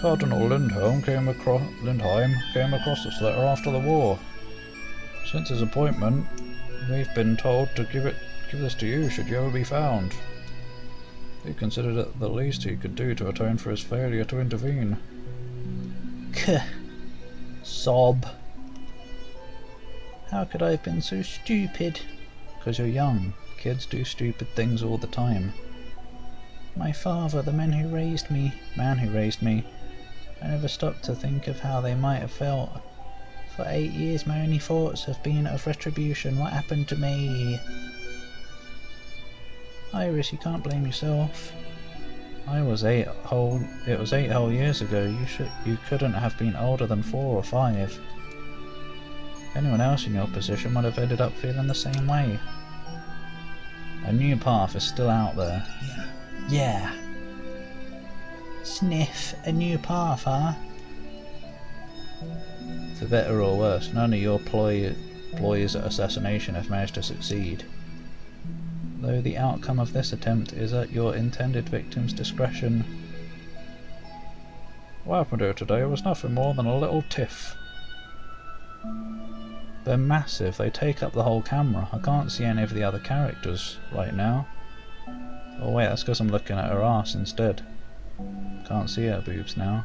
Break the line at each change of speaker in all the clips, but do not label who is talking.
Cardinal Lindheim came across this letter after the war. Since his appointment, we've been told to give this to you should you ever be found. He considered it the least he could do to atone for his failure to intervene.
Kuh. Sob. How could I have been so stupid?
'Cause you're young. Kids do stupid things all the time.
My father, the man who raised me, I never stopped to think of how they might have felt. For 8 years my only thoughts have been of retribution. What happened to me? Iris, you can't blame yourself.
It was 8 whole years ago. You couldn't have been older than 4 or 5. Anyone else in your position would have ended up feeling the same way. A new path is still out there.
Yeah. Sniff, a new path, huh?
For better or worse, none of your ploys at assassination have managed to succeed. Though the outcome of this attempt is at your intended victim's discretion. What happened here today was nothing more than a little tiff. They're massive, they take up the whole camera. I can't see any of the other characters right now. Oh wait, that's because I'm looking at her arse instead. Can't see her boobs now.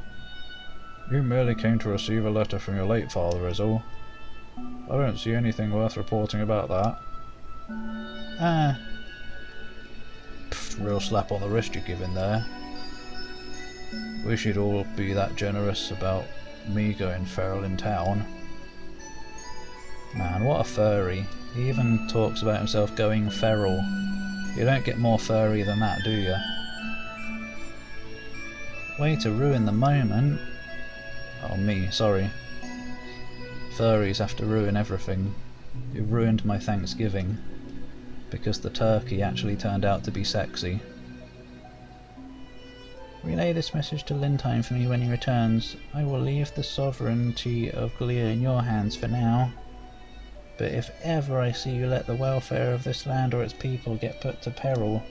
You merely came to receive a letter from your late father is all. I don't see anything worth reporting about that. Real slap on the wrist you're giving there. Wish you'd all be that generous about me going feral in town. Man, what a furry. He even talks about himself going feral. You don't get more furry than that, do you? Way to ruin the moment. Oh me, sorry. Furries have to ruin everything. You ruined my Thanksgiving. Because the turkey actually turned out to be sexy.
Relay this message to Lindheim for me when he returns. I will leave the sovereignty of Glia in your hands for now. But if ever I see you let the welfare of this land or its people get put to peril,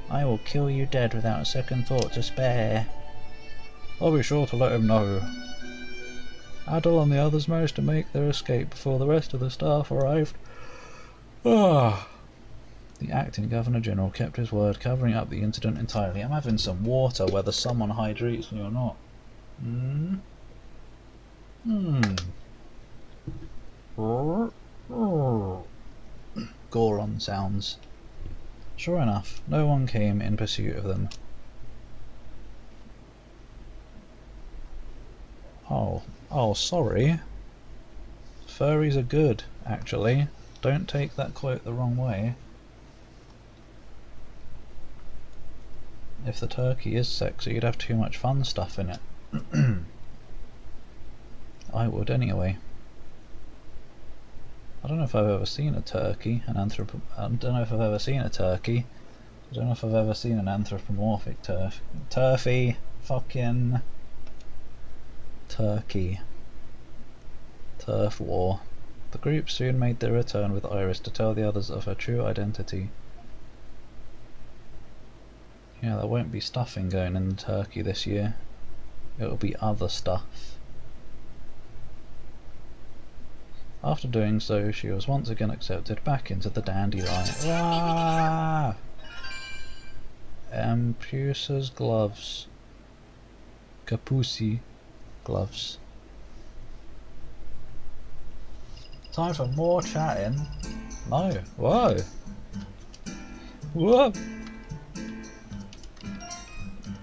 I will kill you dead without a second thought to spare.
I'll be sure to let him know. Adel and the others managed to make their escape before the rest of the staff arrived. The acting Governor-General kept his word, covering up the incident entirely. I'm having some water, whether someone hydrates me or not. Goron sounds. Sure enough, no one came in pursuit of them. Oh, sorry. Furries are good, actually. Don't take that quote the wrong way. If the turkey is sexy, you'd have too much fun stuff in it. I would anyway. I don't know if I've ever seen a turkey, I don't know if I've ever seen a turkey. I don't know if I've ever seen an anthropomorphic turfy. Fucking turkey. Turf war. The group soon made their return with Iris to tell the others of her true identity. Yeah, there won't be stuffing going in the turkey this year. It'll be other stuff. After doing so, she was once again accepted back into the dandelion. Ah! Ampusa's gloves. Capusi gloves. Time for more chatting. No. Whoa. Whoa.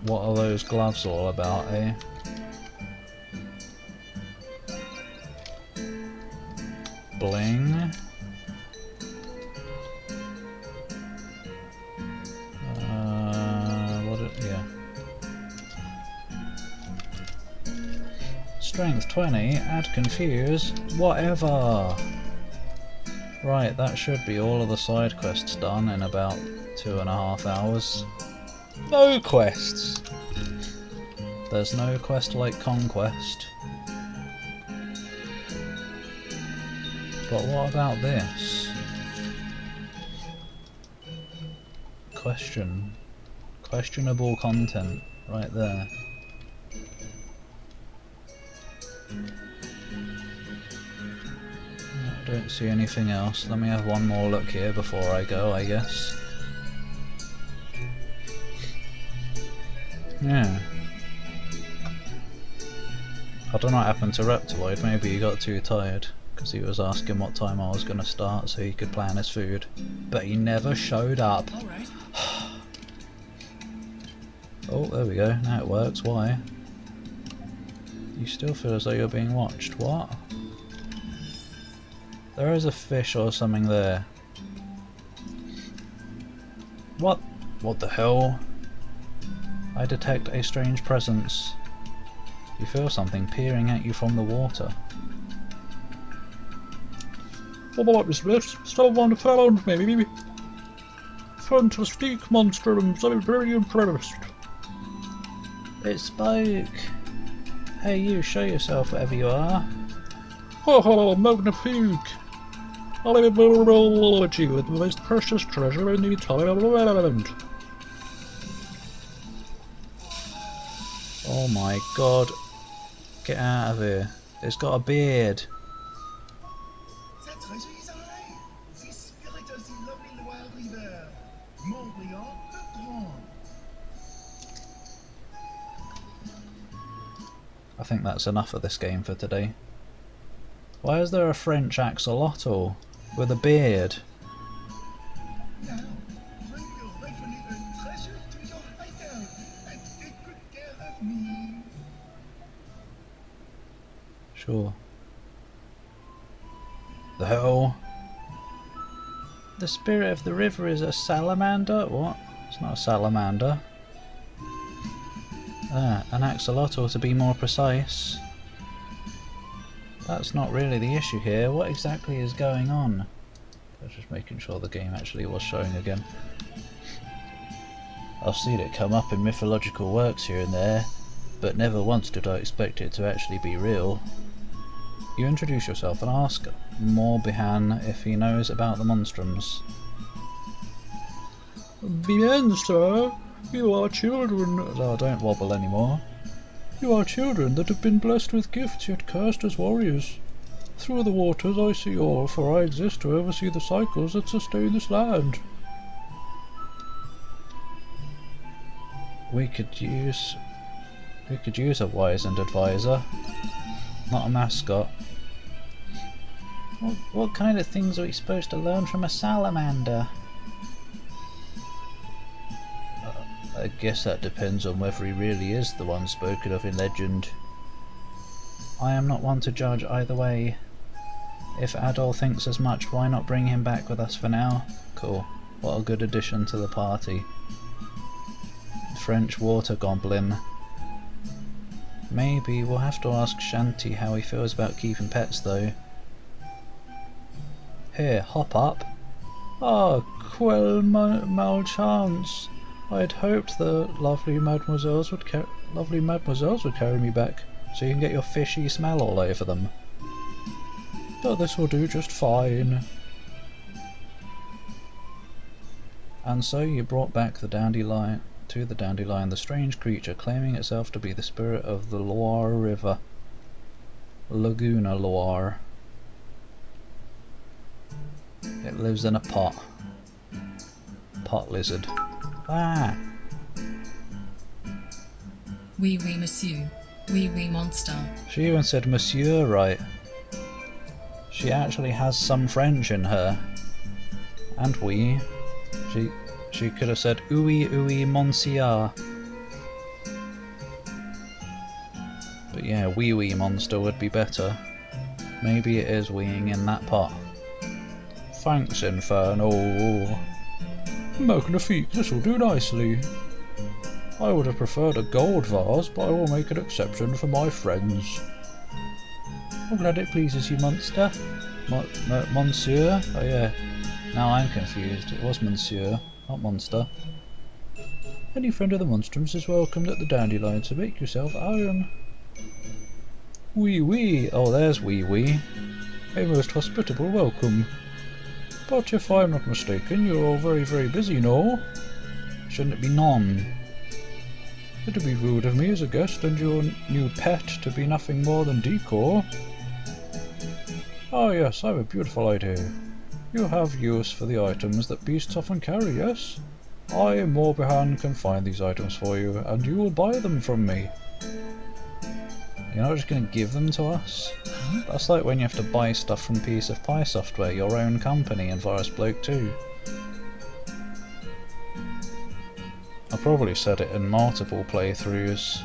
What are those gloves all about, eh? Bling. Yeah. Strength 20, add confuse, whatever. Right, that should be all of the side quests done in about 2.5 hours. No quests! There's no quest like Conquest. But what about this? Questionable content, right there. I don't see anything else. Let me have one more look here before I go, I guess. Yeah. I don't know what happened to Reptiloid, maybe he got too tired, because he was asking what time I was going to start so he could plan his food. But he never showed up. Oh, there we go, now it works. Why? You still feel as though you're being watched. What? There is a fish or something there. What? What the hell? I detect a strange presence. You feel something peering at you from the water.
What about this rift? Someone found me. Fantastic monstrums, I'm very impressed.
It spoke! Hey you, show yourself wherever you are.
Ha ha, magnifique! I will you with the most precious treasure in the entire land.
Oh my god. Get out of here. It's got a beard.
That treasure is alive! The spirit of the lovely Loire River, Montbriand le Grand.
I think that's enough of this game for today. Why is there a French axolotl with a beard?
Now, bring your rightfully earned treasure to your hideout and take good care of me.
Sure. The hell? The spirit of the river is a salamander? What? It's not a salamander. Ah, an axolotl to be more precise. That's not really the issue here. What exactly is going on? I was just making sure the game actually was showing again. I've seen it come up in mythological works here and there, but never once did I expect it to actually be real. You introduce yourself and ask Morbihan if he knows about the monstrums.
Bien, sir. You are children.
Oh, don't wobble anymore.
You are children that have been blessed with gifts yet cursed as warriors. Through the waters I see all, for I exist to oversee the cycles that sustain this land.
We could use a wizened advisor, not a mascot. What kind of things are we supposed to learn from a salamander? I guess that depends on whether he really is the one spoken of in legend. I am not one to judge either way. If Adol thinks as much, why not bring him back with us for now? Cool. What a good addition to the party. French water goblin. Maybe we'll have to ask Shanti how he feels about keeping pets though. Here, hop up. Ah, quelle malchance. I'd hoped the lovely mademoiselles would carry me back, so you can get your fishy smell all over them. But this will do just fine. And so you brought back the dandelion the strange creature claiming itself to be the spirit of the Loire River. Laguna Loire. It lives in a pot. Pot lizard. Ah!
Oui, oui, monsieur. Oui, oui, monster.
She even said monsieur right. She actually has some French in her. And oui. She could have said oui, oui, monsieur. But yeah, wee wee monster would be better. Maybe it is weeing in that pot. Thanks, Inferno.
Magnifique, this will do nicely. I would have preferred a gold vase, but I will make an exception for my friends.
I'm glad it pleases you, monster. Monsieur? Oh yeah. Now I'm confused. It was Monsieur, not monster.
Any friend of the Monstrums is welcomed at the Dandelion, so make yourself at home.
Wee wee. Oh, there's wee wee.
A most hospitable welcome. But if I'm not mistaken, you're all very, very busy, no?
Shouldn't it be non?
It'd be rude of me as a guest and your new pet to be nothing more than decor. Ah yes, I have a beautiful idea. You have use for the items that beasts often carry, yes? I, Morbihan, can find these items for you, and you will buy them from me.
You're not just going to give them to us? That's like when you have to buy stuff from Piece of Pie Software, your own company, in Virus Bloke 2. I probably said it in multiple playthroughs,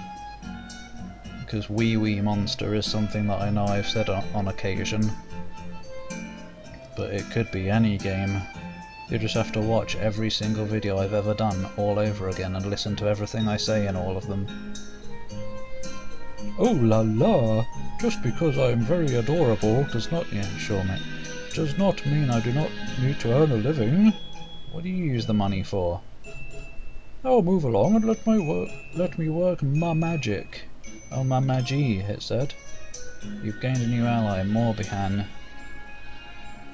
because Wee Monster is something that I know I've said on occasion. But it could be any game. You just have to watch every single video I've ever done all over again and listen to everything I say in all of them.
Oh la la! Just because I am very adorable does not
Sure mate.
does not mean I do not need to earn a living.
What do you use the money for?
Now move along and let me work my magic.
Oh, my magie, it said. You've gained a new ally, Morbihan.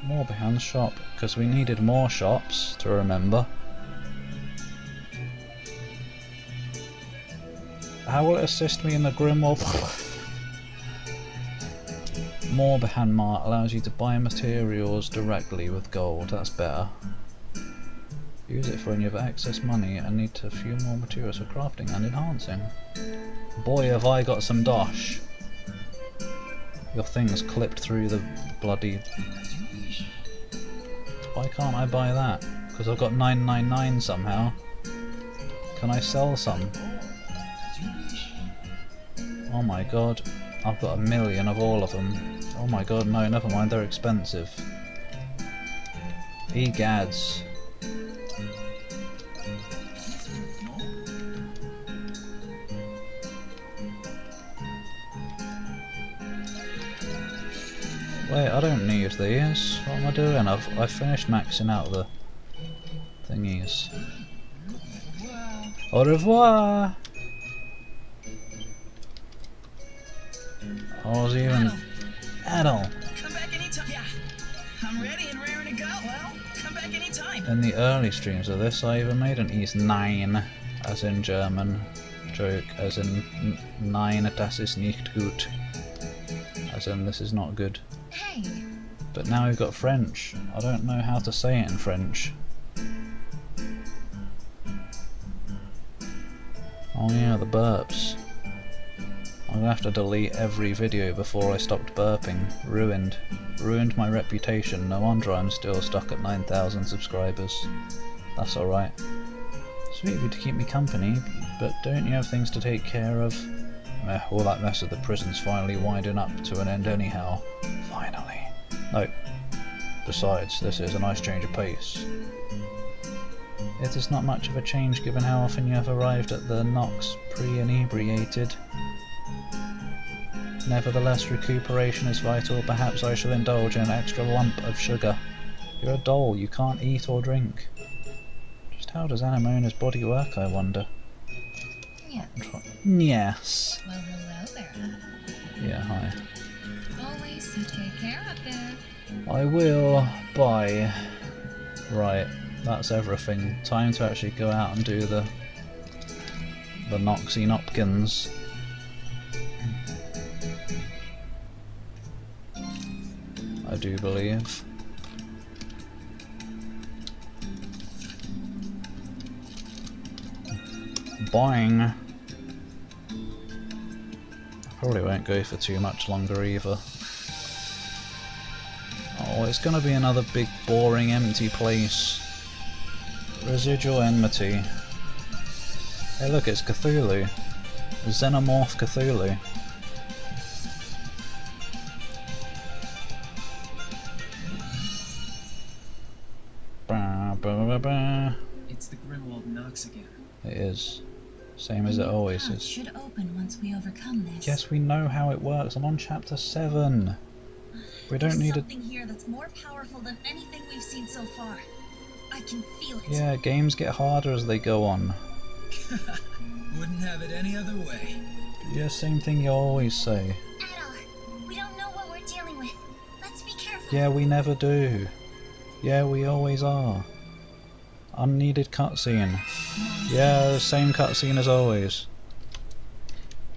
Morbihan's shop, because we needed more shops to remember. How will it assist me in the Grimoire? Morbihan Mart allows you to buy materials directly with gold, that's better. Use it for when you have excess money and need a few more materials for crafting and enhancing. Boy, have I got some dosh! Your thing's clipped through the bloody... Why can't I buy that? Because I've got 999 somehow. Can I sell some? Oh my god, I've got 1,000,000 of all of them. Oh my god, no, never mind, they're expensive. Egads. Wait, I don't need these. What am I doing? I've finished maxing out the thingies. Au revoir! I was even... Adol!
Come back anytime. Yeah, I'm ready and raring to go. Well, come back anytime.
In the early streams of this, I even made an East 9, as in German, joke, as in Nein, das ist nicht gut, as in this is not good.
Hey,
But now we've got French. I don't know how to say it in French. Oh yeah, the burps. I'm gonna have to delete every video before I stopped burping. Ruined. Ruined my reputation. No wonder I'm still stuck at 9,000 subscribers. That's alright. Sweet of you to keep me company, but don't you have things to take care of? All that mess of the prison's finally winding up to an end anyhow. Finally. No. Besides, this is a nice change of pace. It is not much of a change given how often you have arrived at the Nox pre-inebriated. Nevertheless, recuperation is vital. Perhaps I shall indulge in an extra lump of sugar. You're a doll, you can't eat or drink. Just how does Anemona's body work, I wonder?
yes.
Yes.
Well, hello there.
Yeah, hi.
Always so take care up there.
I will. Bye. Right, that's everything. Time to actually go out and do the Noxy Nopkins. I do believe. Boing! I probably won't go for too much longer either. Oh, it's gonna be another big boring empty place. Residual enmity. Hey look, it's Cthulhu. Xenomorph Cthulhu. Ba, ba, ba, ba.
It's the Grimwald Nox again.
It is. Same as it always
Path
is.
should open once we overcome this.
Yes, we know how it works. I'm on chapter 7. We don't
There's
need a...
something here that's more powerful than anything we've seen so far. I can feel it.
Yeah, games get harder as they go on.
Wouldn't have it any other way.
Yeah, same thing you always say.
Adol, we don't know what we're dealing with. Let's be careful.
Yeah, we never do. Yeah, we always are. Unneeded cutscene. Yeah, same cutscene as always.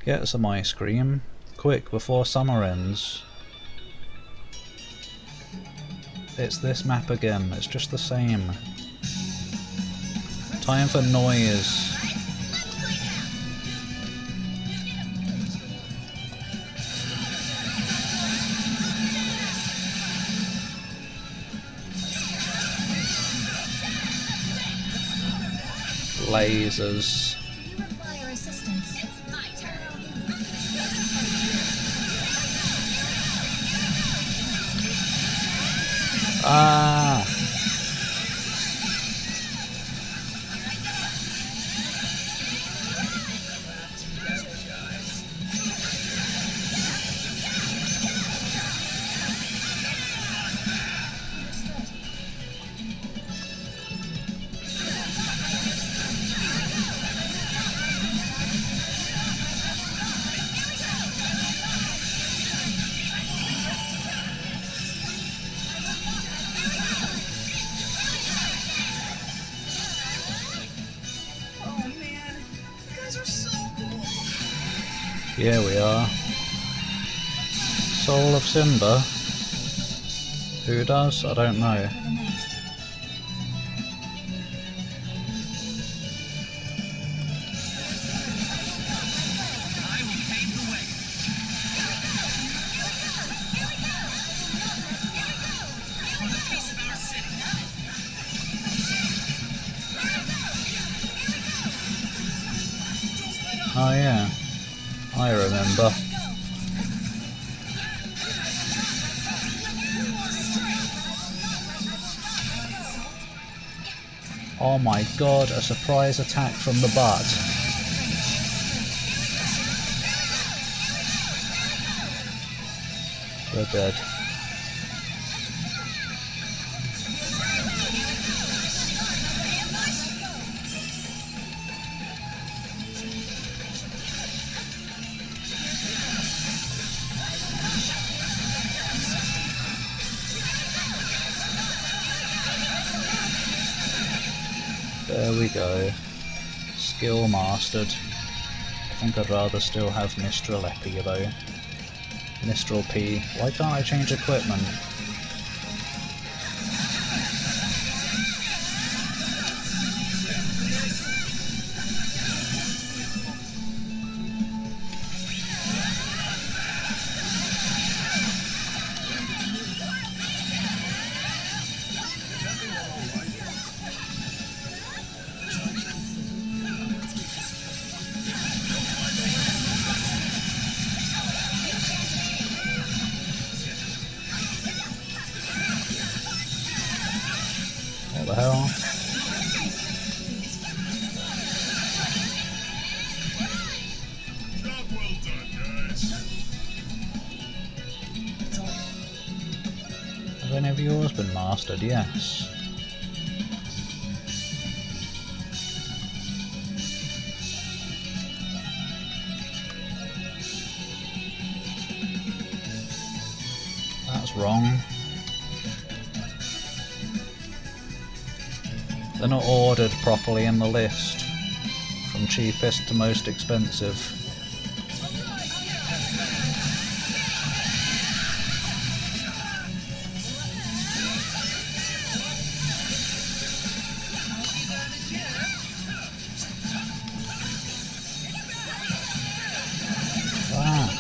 Get some ice cream. Quick, before summer ends. It's this map again, it's just the same. Time for noise. Lasers.
Do you require assistance? It's my turn.
Ah!
Oh man, you guys are so cool.
Yeah, we are. Soul of Cinder? Who does? I don't know.
For the next.
I will pave the way. For the peace of our city.
Oh yeah, I remember. Oh my god, a surprise attack from the butt. We're dead. There we go. Skill mastered. I think I'd rather still have Mistral Epi though. Mistral P. Why can't I change equipment? What the hell?
Job well done, guys.
Have any of yours been mastered? Yes. That's wrong. They're not ordered properly in the list, from cheapest to most expensive. Ah.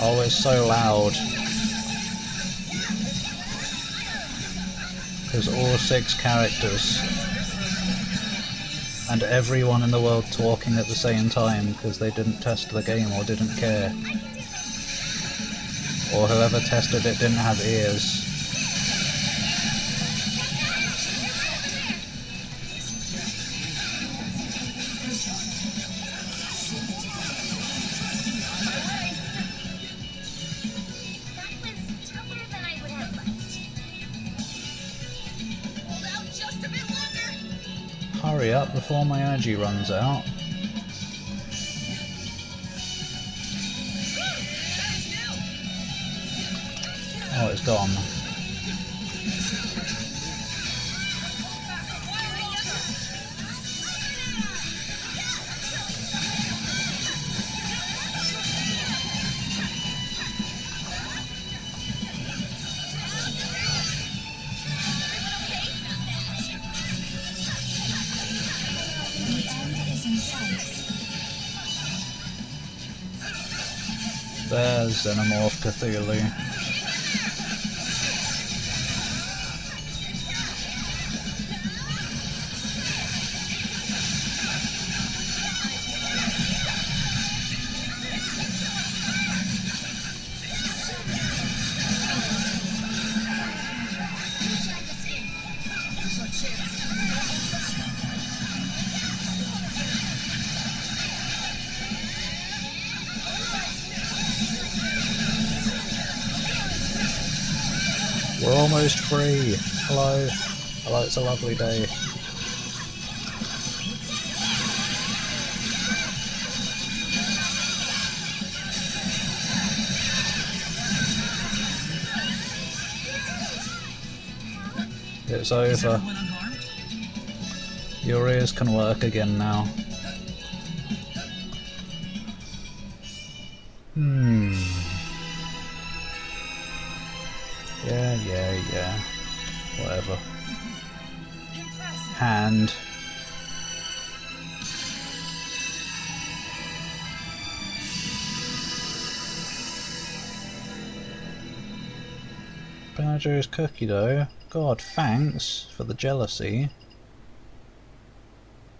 Oh, it's so loud. There's all 6 characters. And everyone in the world talking at the same time because they didn't test the game or didn't care. Or whoever tested it didn't have ears. Hurry up before my energy runs out. Oh, it's gone. There's Xenomorph Cthulhu. We're almost free. Hello. Hello, it's a lovely day. It's over. Your ears can work again now. Yeah. Whatever. Hand. Banjo's cookie dough. God, thanks for the jealousy.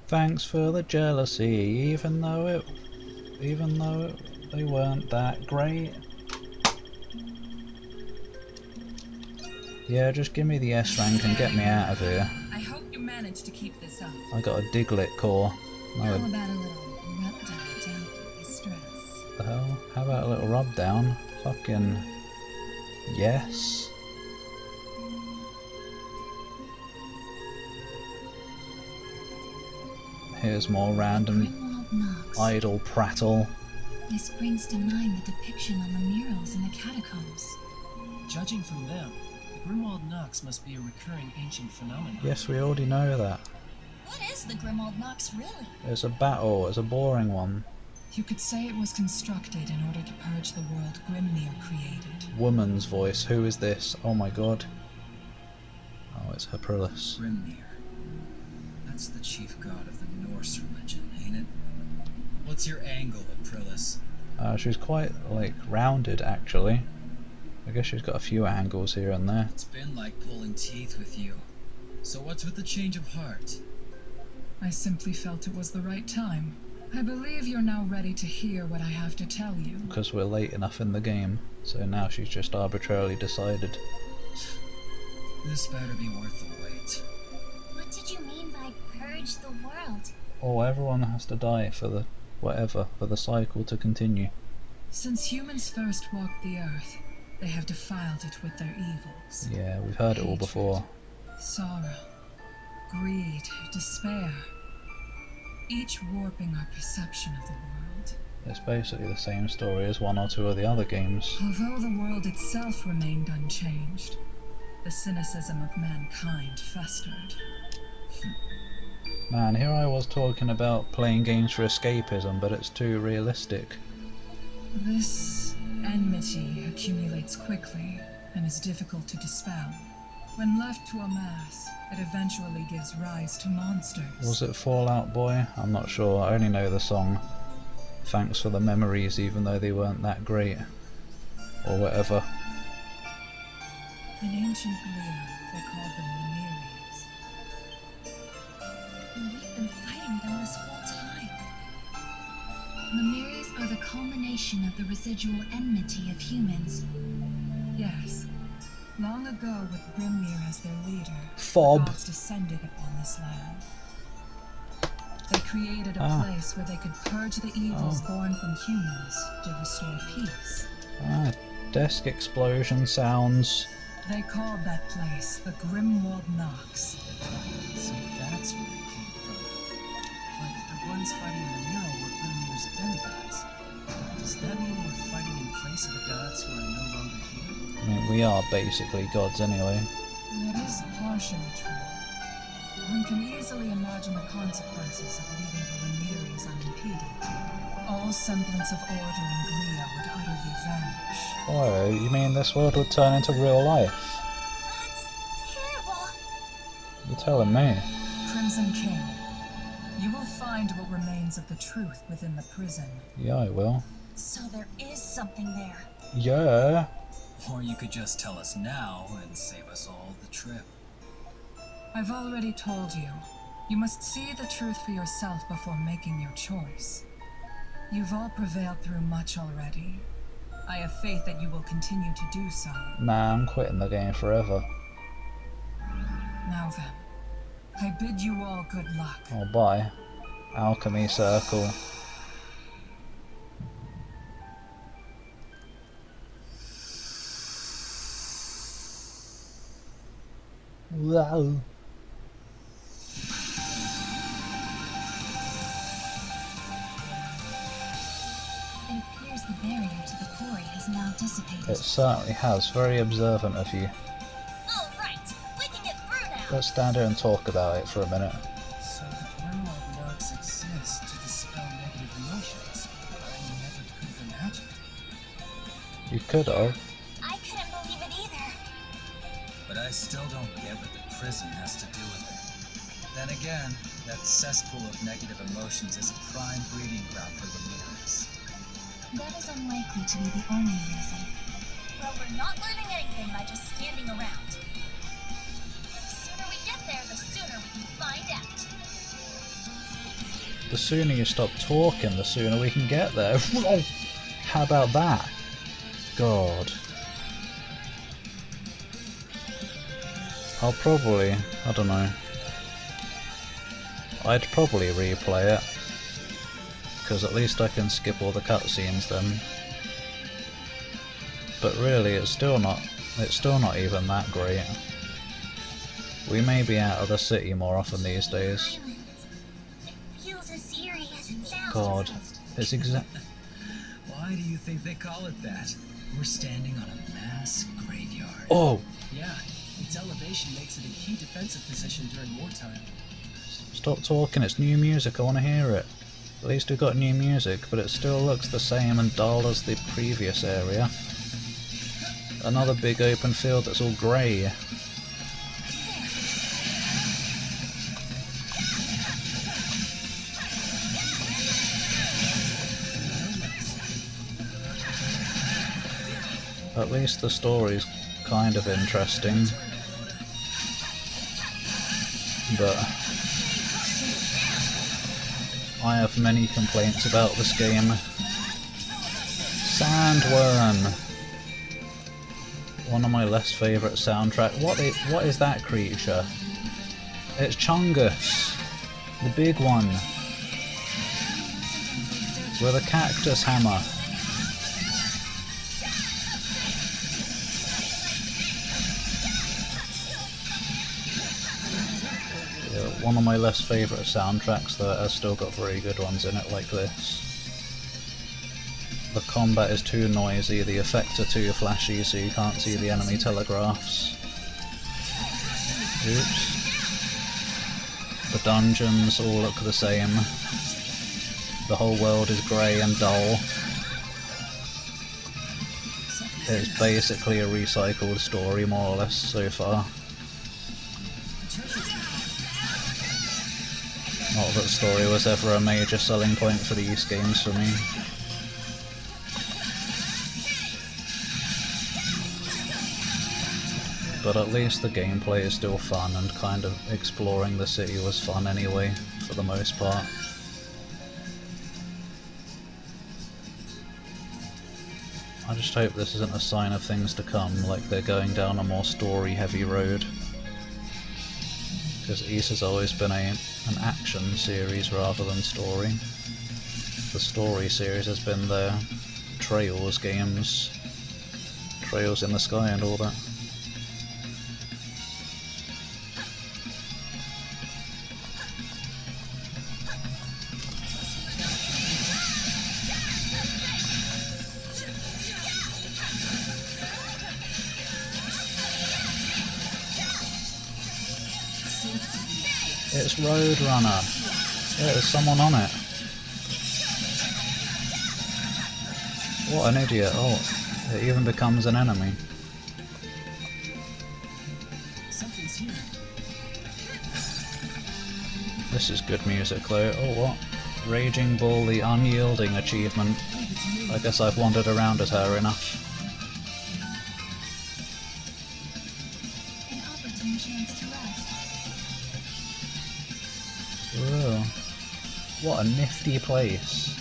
Thanks for the jealousy, even though they weren't that great. Yeah, just give me the S rank and get me out of here.
I hope you managed to keep this up.
I got a Diglett core.
How about a little rub down to help with stress?
The hell? How about a little rub down? Fucking yes. Here's more random idle prattle.
This brings to mind the depiction on the murals in the catacombs.
Judging from them, the Grimwald Nox must be a recurring ancient phenomenon.
Yes, we already know that.
What is the Grimwald Nox really?
It's a battle, it's a boring one.
You could say it was constructed in order to purge the world Grimnir created.
Woman's voice, who is this? Oh my god. Oh, it's Aprilis.
Grimnir. That's the chief god of the Norse religion, ain't it? What's your angle, Aprilis?
She's quite, like, rounded, actually. I guess she's got a few angles here and there.
It's been like pulling teeth with you. So what's with the change of heart?
I simply felt it was the right time. I believe you're now ready to hear what I have to tell you.
Because we're late enough in the game, so now she's just arbitrarily decided.
This better be worth the wait.
What did you mean by purge the world?
Oh, everyone has to die for the whatever, for the cycle to continue.
Since humans first walked the earth, they have defiled it with their evils.
Yeah, we've heard it all before.
Sorrow, greed, despair, each warping our perception of the world.
It's basically the same story as one or two of the other games.
Although the world itself remained unchanged, the cynicism of mankind festered.
Man, here I was talking about playing games for escapism, but it's too realistic.
This enmity accumulates quickly and is difficult to dispel. When left to amass, it eventually gives rise to monsters.
Was it Fallout Boy? I'm not sure, I only know the song. Thanks for the memories, even though they weren't that great. or whatever.
In ancient Glea, they called them Lemurians.
And we've been fighting them this whole time. Lemures are the culmination of the residual enmity of humans.
Yes. Long ago, with Grimnir as their leader,
Fob.
the gods descended upon this land. They created a place where they could purge the evils born from humans to restore peace.
Desk explosion sounds.
They called that place the Monstrum Nox.
So that's where it came from. But the ones fighting in the mural were Grimnir's demigods. Does that mean we're fighting in place of the gods who are no longer here?
I mean, we are basically gods anyway.
That is partially true. One can easily imagine the consequences of leaving the Lemurians unimpeded. All semblance of order in Glea would utterly vanish.
Oh, you mean this world would turn into real life?
That's terrible.
You're telling me.
Crimson King, you will find what remains of the truth within the prison.
Yeah, I will.
So there is something there.
Yeah.
Or you could just tell us now and save us all the trip.
I've already told you. You must see the truth for yourself before making your choice. You've all prevailed through much already. I have faith that you will continue to do so.
Nah, I'm quitting the game forever.
Now then, I bid you all good luck.
Oh, bye. Alchemy circle. Wow.
It appears the barrier to the quarry has now dissipated.
It certainly has. Very observant of you.
All right, we can get through now.
Let's stand here and talk about it for a minute.
So the Monstrum Nox exists to dispel negative emotions. I never could have imagined.
You could have.
I couldn't believe it either.
But I still don't get what the prison has to do with it. Then again, that cesspool of negative emotions is a prime breeding ground for Lemurians.
That is unlikely to be the only reason. Well, we're not learning anything by just standing around. The sooner we get there, the sooner we can find out.
The sooner you stop talking, the sooner we can get there. How about that? God. I'll probably, I don't know. I'd probably replay it, because at least I can skip all the cutscenes then. But really, it's still not even that great. We may be out of the city more often these days.
It feels as eerie as it sounds.
God, it's
Why do you think they call it that? We're standing on a mass graveyard.
Oh!
Yeah, its elevation makes it a key defensive position during wartime.
Stop talking, it's new music, I want to hear it. At least we've got new music, but it still looks the same and dull as the previous area. Another big open field that's all grey. At least the story's kind of interesting. But I have many complaints about this game. Sandworm! One of my less favourite soundtracks. What is that creature? It's Chungus! The big one! With a cactus hammer. One of my less favourite soundtracks, though it has still got very good ones in it, like this. The combat is too noisy, the effects are too flashy, so you can't see the enemy telegraphs. Oops. The dungeons all look the same. The whole world is grey and dull. It's basically a recycled story, more or less, so far. Not that story was ever a major selling point for these games for me. but at least the gameplay is still fun, and kind of exploring the city was fun anyway, for the most part. I just hope this isn't a sign of things to come, like they're going down a more story-heavy road. Because Ys has always been an action series rather than story. The story series has been the Trails games, Trails in the Sky and all that. It's Roadrunner. Yeah, there's someone on it. What an idiot. Oh, it even becomes an enemy.
Something's here.
This is good music though. Oh, what? Raging Bull, the Unyielding achievement. I guess I've wandered around as her enough.
An opportune chance to rest.
Whoa. What a nifty place.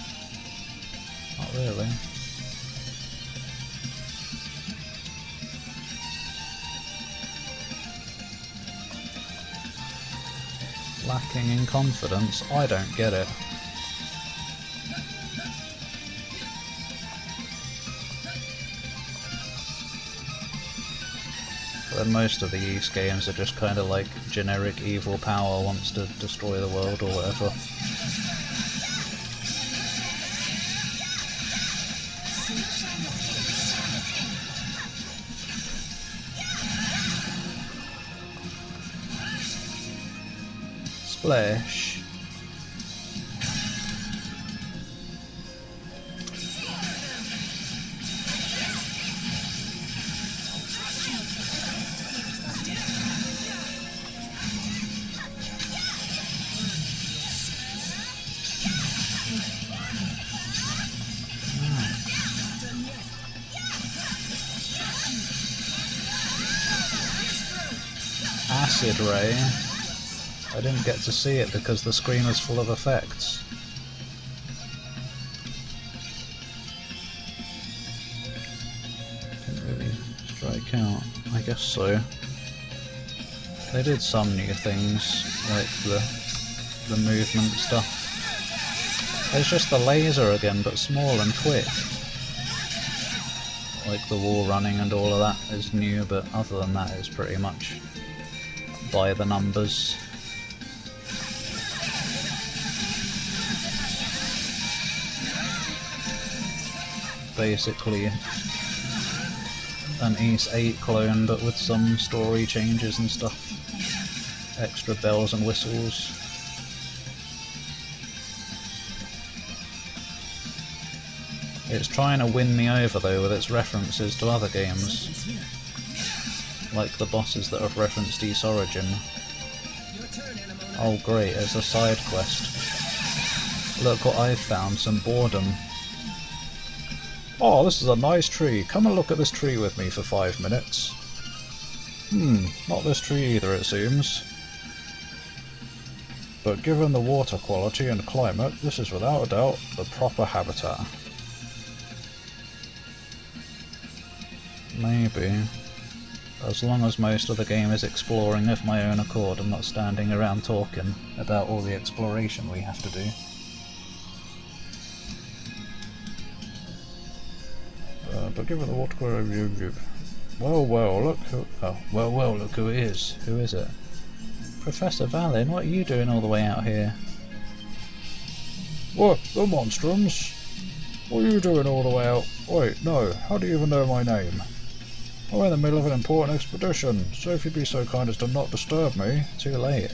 Not really. Lacking in confidence? I don't get it. But then most of the Ys games are just kind of like generic evil power wants to destroy the world or whatever. Splash. Acid Ray. I didn't get to see it because the screen was full of effects. Didn't really strike out. I guess so. They did some new things, like the movement stuff. There's just the laser again, but small and quick. Like the wall running and all of that is new, but other than that it's pretty much by the numbers. Basically an Ys 8 clone, but with some story changes and stuff. Extra bells and whistles. It's trying to win me over though with its references to other games. Like the bosses that have referenced Ys Origin. Oh great, it's a side quest. Look what I've found, some boredom. Oh, this is a nice tree. Come and look at this tree with me for 5 minutes. Not this tree either, it seems. But given the water quality and climate, this is without a doubt the proper habitat. Maybe. As long as most of the game is exploring of my own accord and not standing around talking about all the exploration we have to do. But given the water quality... Well, look who... Oh, well, look who it is. Who is it? Professor Valin, what are you doing all the way out here?
What? The Monstrums? What are you doing all the way out? Wait, no, how do you even know my name? I'm in the middle of an important expedition, so if you'd be so kind as to not disturb me.
Too late.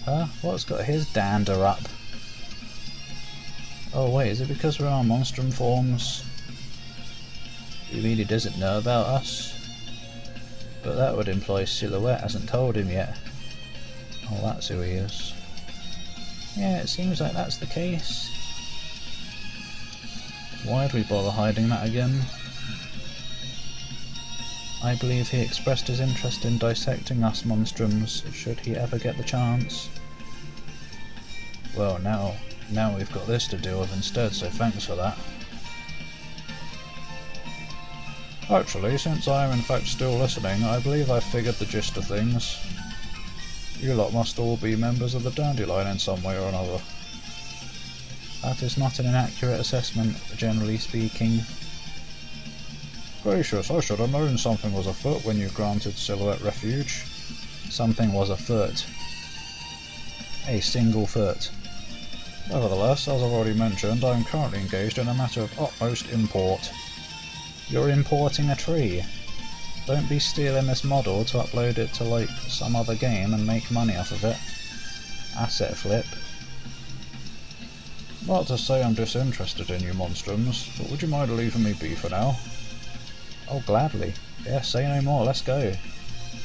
Huh? What's got his dander up? Oh wait, is it because we're on Monstrum forms? You mean he doesn't know about us? But that would imply Silhouette hasn't told him yet. Oh, that's who he is. Yeah, it seems like that's the case. Why'd we bother hiding that again? I believe he expressed his interest in dissecting us monstrums, should he ever get the chance. Well, now we've got this to deal with instead, so thanks for that. Actually, since I am in fact still listening, I believe I've figured the gist of things. You lot must all be members of the Dandelion in some way or another.
That is not an inaccurate assessment, generally speaking.
Gracious, I should have known something was afoot when you granted Silhouette refuge.
Something was afoot. A single foot.
Nevertheless, as I've already mentioned, I am currently engaged in a matter of utmost import.
You're importing a tree. Don't be stealing this model to upload it to like some other game and make money off of it. Asset flip.
Not to say I'm disinterested in you monstrums, but would you mind leaving me be for now?
Oh, gladly. Yeah, say no more, let's go.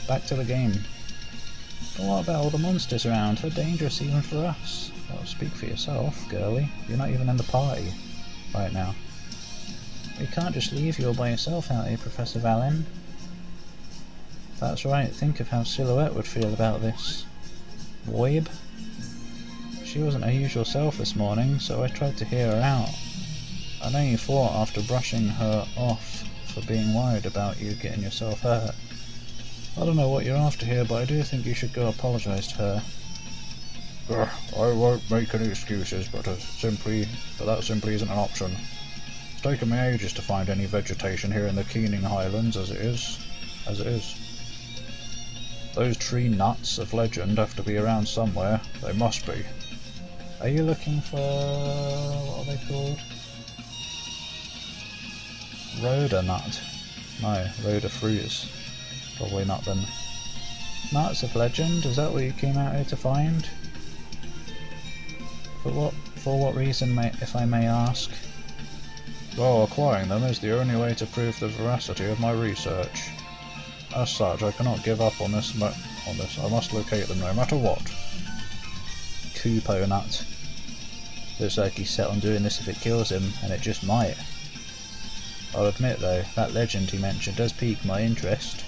Back to the game. But what about all the monsters around? They're dangerous even for us. Well, speak for yourself, girlie. You're not even in the party right now. We can't just leave you all by yourself out here, Professor Valen. That's right, think of how Silhouette would feel about this. Woib? She wasn't her usual self this morning, so I tried to hear her out. I know you thought after brushing her off for being worried about you getting yourself hurt. I don't know what you're after here, but I do think you should go apologise to her.
I won't make any excuses, but that simply isn't an option. It's taken me ages to find any vegetation here in the Keening Highlands as it is. Those tree nuts of legend have to be around somewhere. They must be.
Are you looking for... what are they called? Rhoda nut? No, Rhoda fruits. Probably not then. Nuts of legend? Is that what you came out here to find? For what reason, if I may ask?
Well, acquiring them is the only way to prove the veracity of my research. As such, I cannot give up on this. I must locate them no matter what.
Kupo nut. Looks like he's set on doing this if it kills him, and it just might. I'll admit though, that legend he mentioned does pique my interest.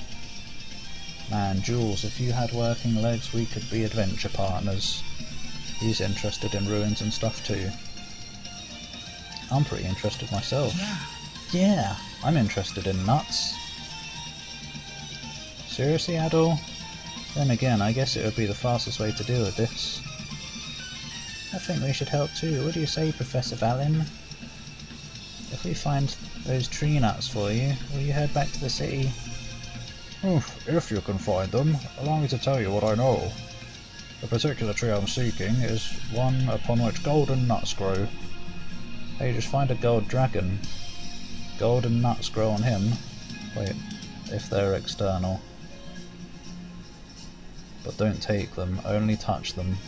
Man, Jules, if you had working legs we could be adventure partners. He's interested in ruins and stuff too. I'm pretty interested myself. Yeah, I'm interested in nuts. Seriously, Adol? Then again, I guess it would be the fastest way to deal with this. I think we should help too. What do you say, Professor Valen? If we find those tree nuts for you, will you head back to the city?
If you can find them, allow me to tell you what I know. The particular tree I'm seeking is one upon which golden nuts grow.
Hey, just find a gold dragon. Golden nuts grow on him. Wait, if they're external. But don't take them, only touch them.